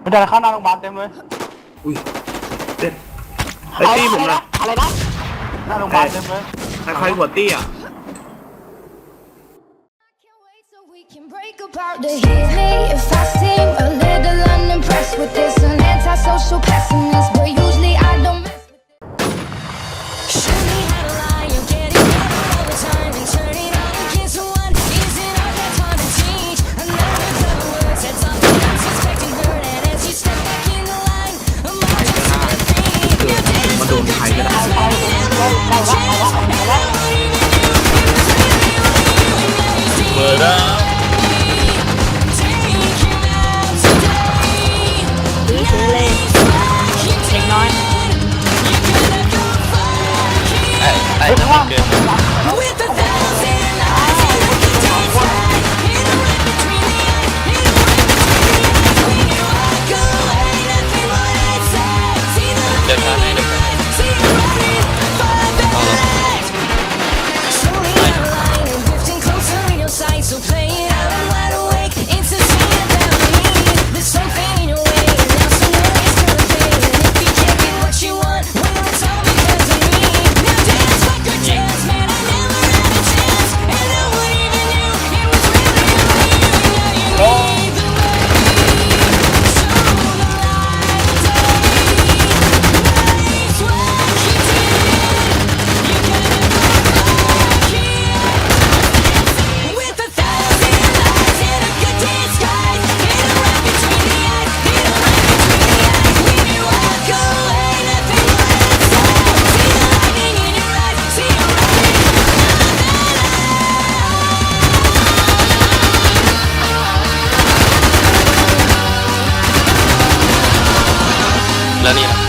มันจะเข้าหน้าโรงพยาบาลเต็มเลยอุ้ยเด็ดไอ้ตี้ผมนะอะไรนะหน้าโรงพยาบาลเต็มเลยใครหัวตี้อ่ะAbout to hit me if I seem a little unimpressed with this. An antisocial pessimist, but usually I don't mess with it. Show me how to lie, you're getting better all the time, and turning all against one isn't all that time to change. Another clever word sets off the unsuspecting hurt, and as you step back in the line, I'm all just a thing. Now dance with the chance, never had a chance, and I won't even do it. Now you see. ซื้อเลยเด็กน้อยไอ้ข้างล่างเกินเดินทางให้เดินแล้วนี่